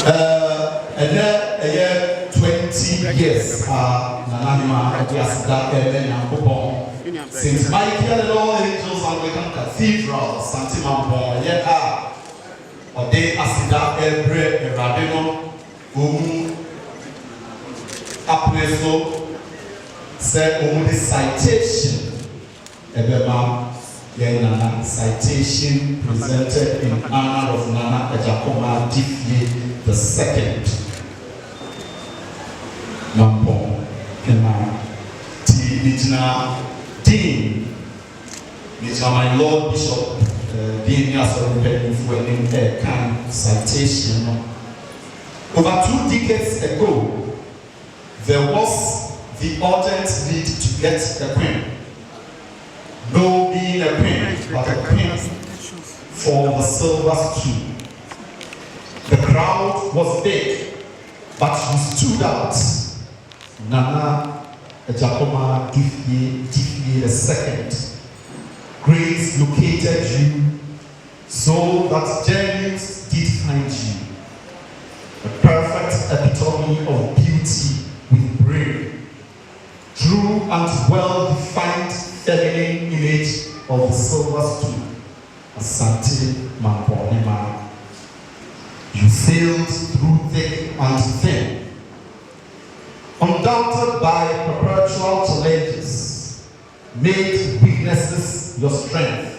And then a year 20 years, Nananima, Diasda, and Coupon, St. Michael and all angels Anglican Cathedral, Santimampon, yet or they Asida, Ebre, Radino, Apreso, said only citation, Ebema, Yenana, citation presented in honor of Nana Ejakoma Difye the second. Mampon, Kena, T. Nijna, Dean, Nijna, my Lord Bishop, Dean Yasser, for a kind citation. Over 2 decades ago, there was the urgent need to get a queen. No being a queen, but a queen for the silver stool. The crowd was big, but you stood out. Nana Ejakoma Difye the second. Grace located you, so that journeys did find you. A perfect epitome of beauty with brain. True and well-defined feminine image of the silver stool. Asante Mamponema. You sailed through thick and thin. Undaunted by perpetual challenges, made weaknesses your strength,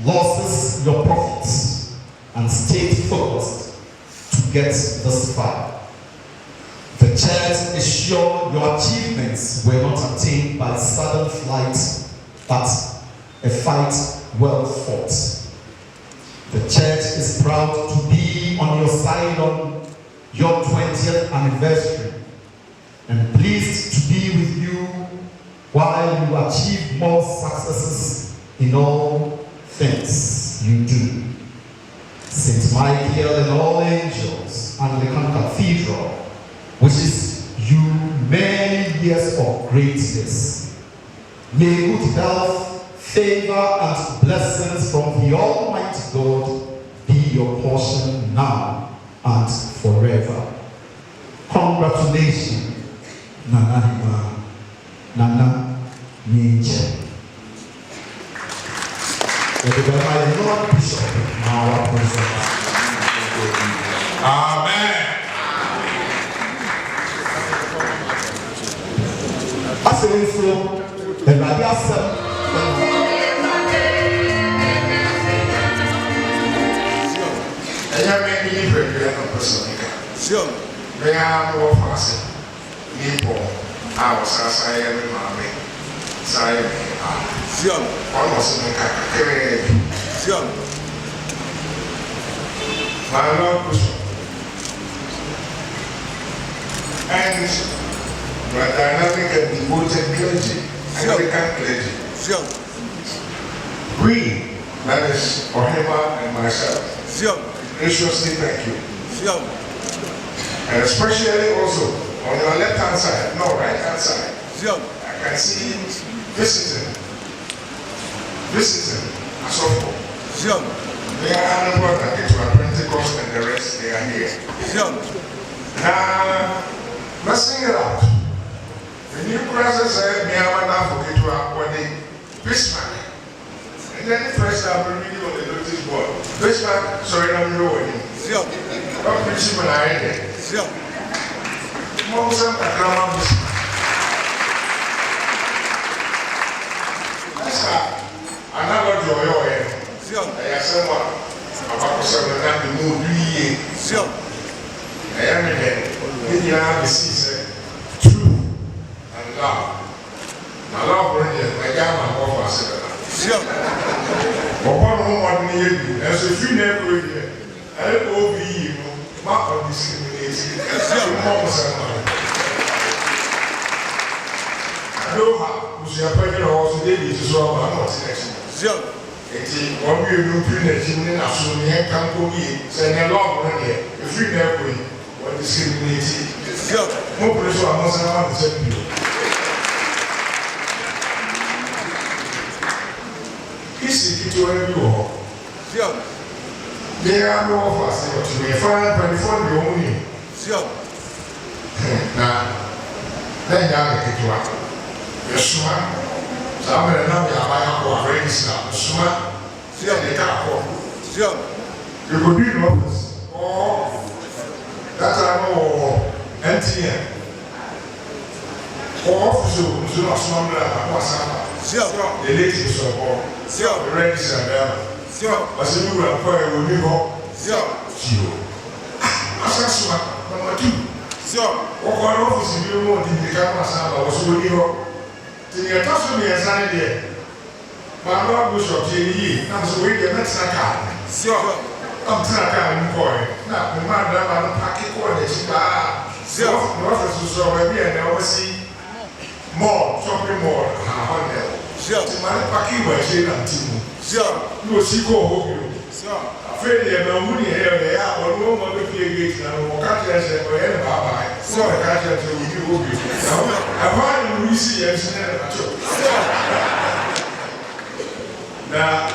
losses your profits, and stayed focused to get this far. The church is sure your achievements were not attained by sudden flight, but a fight well fought. The church is proud to be on your side on your 20th anniversary and pleased to be with you while you achieve more successes in all things you do. St. Michael and all angels, Anglican Cathedral, which is you many years of greatness. May good health, favor and blessings from the Almighty God be your portion now and forever. Congratulations, Nana Nana Ninja. My Lord Bishop, our President. Amen. I say so, and I guess. Sure. May I have more fast? People, I was as I am in my side. Sure. Almost in the Sure. My Lord Bishop. And my dynamic and devoted clergy, Anglican clergy. Sure. We, that is Ohima and myself, Sure. graciously thank you. Sure. And especially also on your left hand side, no, right hand side, Sure. I can see visiting as of Sure. they are unimportant to a Pentecost and the rest, they are here. Sure. Now, let's sing it out. The new process said, me I want to forget to our body, Bismarck. And then the first time we read on the notice board, Bismarck, sorry, I'm knowing him. Sure. Don't preach him and I ain't. Sure. Most of the drama Bismarck. That's how another joy. Sure. I have someone about to say that the mood be Sure. I am in there. Then you have the season, truth and love. My love brings my gamma of us. Sure. Upon whom one need, and so if you never hear, LOV, mark of discrimination. I know how, who's your pregnant also, they need to solve our motivation. Sure. What we do, in a soon, you can't go in, saying a long one here, if you never win, what discriminating. Sure. More pressure, I must have the same people. This is it to every war. Sure. They are no of us, to be fine, but before the only. Sure. Now, then you are the one. Yes, ma'am. Some of them are buying our friends now. Sure. See, they can't go. Sure. You could be in office. Oh, that's I know. NTN. Office, you know, some of them are what's Sure. the ladies of all. Sure. The ladies are there. Sure. I said, you will acquire with me. Sure. Assessment number 2. Sure. What office you want in the camera was with you? Till you touch me as I did. My Lord Bishop, I'm so waiting next time. Sure. I'm tired of going. Now, the man that I'm packing for the chiba. The office was already and I was see more, shopping more. Sure. The man packing where she and Timu. Sure. You will see go home. Sure. Afraid you have money here, or no one will be a gate now, or catch us and go ahead and buy. So I catch us and we do. I want to see us in now,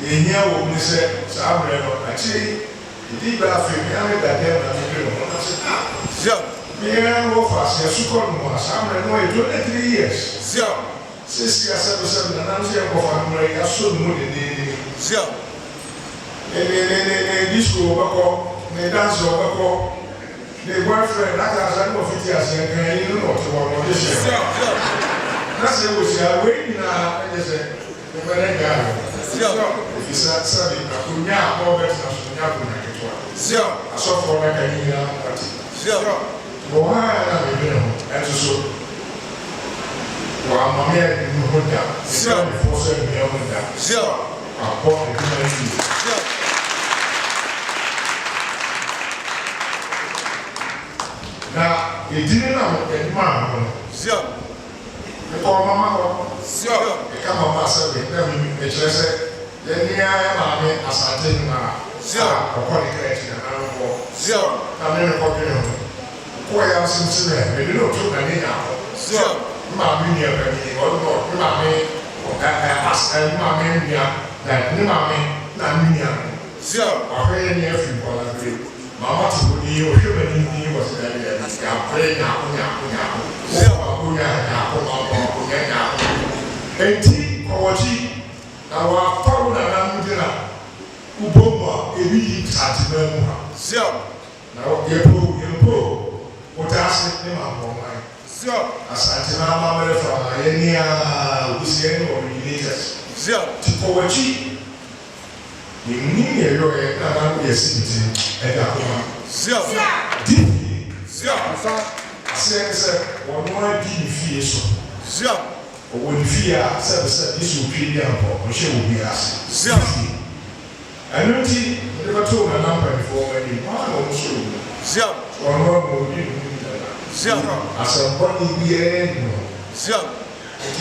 the year woman said, Samuel, actually, the deep bathroom, I made that there and I said, Sure. me and Rofas, yes, you call me, Samuel, no, 23 years. Sure. 6 years, 7, and I'm saying, I saw the moon in the Sure. disco, the dance of the boyfriend, that has no 50 years, and you know what this is. That's it, was waiting now, and they said, the wedding guy. If you said, I could now go back to the Sure. I saw for like a year. Sure. Why am I doing and so? Well, I'm here in Muda. Sure. Before saying the other. Sure. I bought the human. Sure. Now, you didn't know that man. Sure. The poor mama. Sure. The come on, myself, the say, then here I am as I did now. Sure. Upon the creation and I will. Sure. I'm in a copy. Why am I sincere? We don't took a name. Sure. Mammy, or not, Mammy, ask Mammy, that Mammy, Namia. Sure. I pray any of you for agree. Mamma to be your human was there. I'm praying now. And tea or tea. Our phone and I'm dinner. Uboma, a week, Saturday. Sure. Now, you pull. What asked him about mine? Sure. Asante mama from any Luciano or leaders. Sure. To poetry. You need a lawyer, and I'm yes, and Sure. Deeply. Sure. I said, one more deep fear. Sure. Or when fear said this will be there, or she will be asked. Sure. I know tea, never told a number before when you want also. Sure. Or more will be. Sure. As a body be a Sure.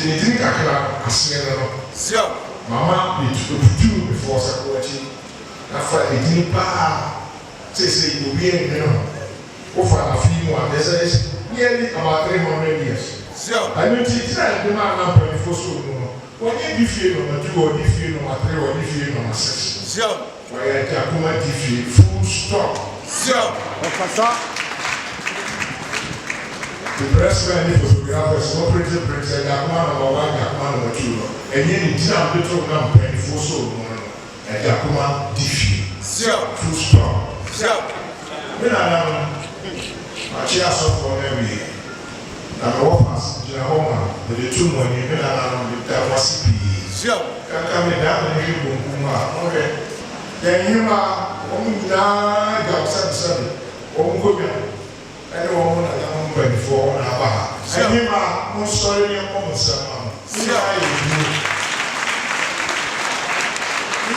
they didn't a single. Sure. Mama, we took 2 before Sakuachi. After a deep bar, say you be a minimum. Offer a few more, there's nearly about 300 years. Sure. I don't think that the man number before so no. When you feel number 2 or if you number 3 or if you number 6. Sure. Where I can come and full stop. Sure. The president was we have a operating president, Yakuma number 1, Yakuma number 2. And then it didn't be told now, and for so long, and Yakuma diffuse. Sure. Full stop. Sure. When I am chair for every year, and the office, Jahoma, the 2 money, when I am the Dawasi. Sure. Come down and you go. Okay. Then you are only now, Gausa, Ongo. Anyone that before Naba. And him are most sorry, your mom, some. See, I do.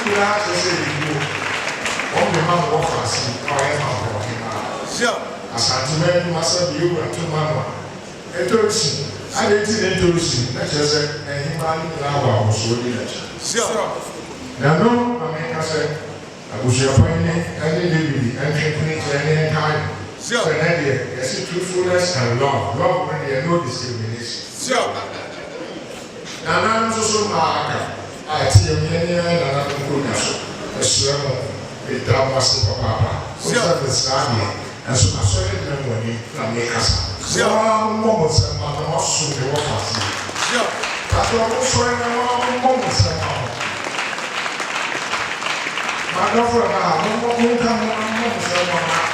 You have to say you. One man offers, I am walking. Sure. As I demand myself, you were 2 man. And Tosi, I didn't Tosi, that is a human hour was so village. Sure. Now, no, I mean, I said, I was your pioneer, and delivery, and drinking any time. Sure. So then you see truthfulness and love. Love when there is no discrimination. Sure. Now, I'm so mad. I see a million and I'm going to go. A swim. ɛda mo ase papaapa wosa ne saa deɛ ɛnso asɔre dɛm wɔ ni na mekasa mmɔ mo nsɛm a na waso ne wɔ fase kado a wosɔre na mmɔ mo nsɛm a ho madɔfo na monka mo mmɔ mo nsɛm a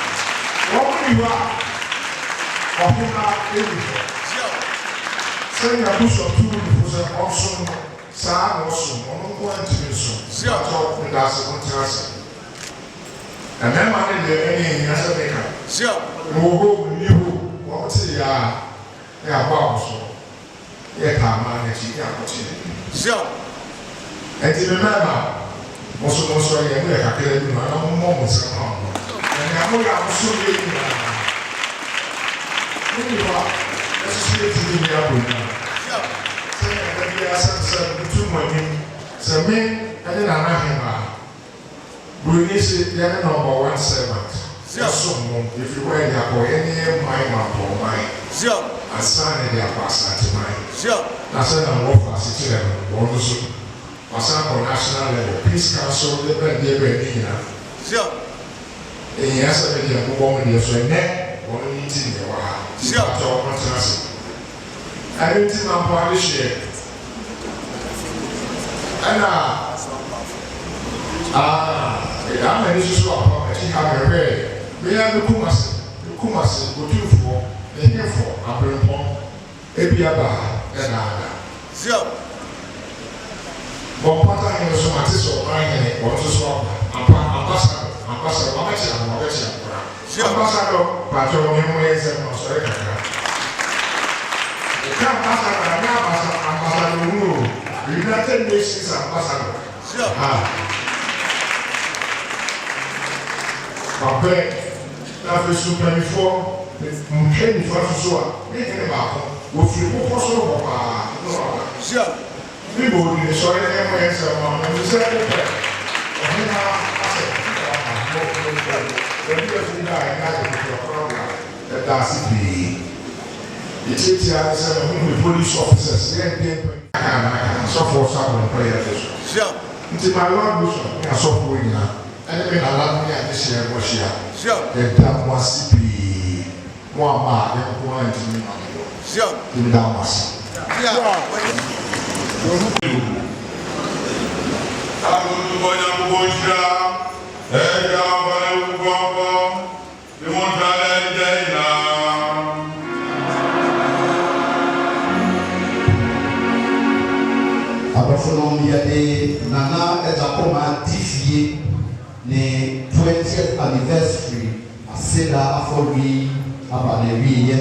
wɔn ni hɔ a ɔhona ɛwi hɔ sɛnea busɔtu nifo sɛ ɔsom no saa na ɔsom ɔno nko antumi nso atɔ ndaase ho tena ase ɛmɛma ne deɛ ɛne ɛnyina sɛ meka na wɔhɔ wɔnni hɔ wɔte yɛ a ne abɔ ahoso yɛ taama n'akyi ne akɔkye ɛnti me mɛma mo so yɛ mo yɛ kakra bi no ana mommɔ mo nsɛm a mo ɛnea moyɛ ahoso yɛ nyinaa wonni hɔ a ɛsoso yɛ tiri ne abɔ nyinaa sɛnea ɛda biara sɛ metu mo anim sɛ me ɛne Nana Hema Bruni sɛ yɛne number 1 servant yɛsom mo ɛfiri hɔ ɛde akɔ yɛne yɛ man ma bɔ man ansa ne de akɔ asante man na sɛ na wɔfa ase kyerɛ no wɔn nso wasan kɔ national level peace council de bɛndeɛ bɛni nyinaa ɛnyia sɛ mede ɛbobɔ mo deɛ so ɛnɛ wɔn ne ti deɛ wɔ ha atɔ wɔn tena ase ɛne nti na mpo ade hyeɛ ɛna ama ni soso apɔ ɛkyi ha bɛrɛ bɛyɛ bekum ase otufoɔ ɛnyɛfo abirempɔn ebi aba ha ɛna ada bɔnpata yɛn nso ate sɛ ɔman yɛn wɔn nso so aba ambassador wɔbɛkyɛ akora ambassador pàtó wɔn mu yɛ nsɛm na ɔsɔre kakra ɛka ambassador ɛnyɛ ambassador wu o United Nations ambassador Papa, na fesu panifoɔ nhwɛ nifa soso a ne hene baako wofiri kɔkɔ soro hɔ paa ne bɔ odi ne sɔre ne ɛmɔ yɛ nsɛm a na mesɛ wopɛ ɔhena asɛ baabi afiri da a ɛna adekɔkɔrɔ bra ɛda ase pii ɛtiatia ne sɛ mehu ne police officers yɛndeɛ mpɛ asɔfoɔ so abɔmpɛ yɛ de so nti ma lord bishop ne asɔfoɔ nyinaa ɛne me nala no ne adehyɛ mo hyia yɛda mo ase pii mo ama a yɛnko a ntimi ma me dɔ yɛda mo ase Abafo yɛde Nana Ɛgyapɔma di fie ne 20th anniversary aseda afɔri aba na ewieyɛ.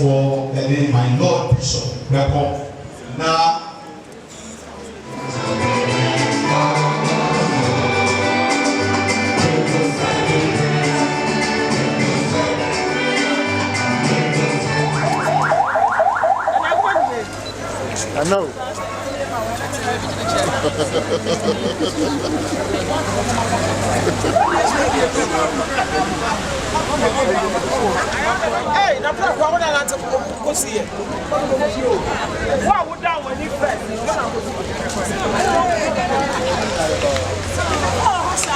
for my Lord Bishop welcome now. I know. Hey, na pra kwa wana lati kusi ye. Wa wuda wani first. Oh, sa.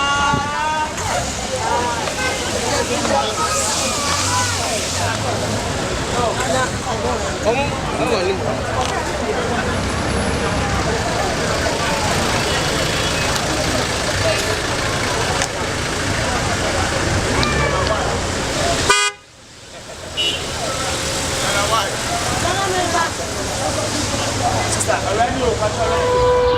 Sister, already you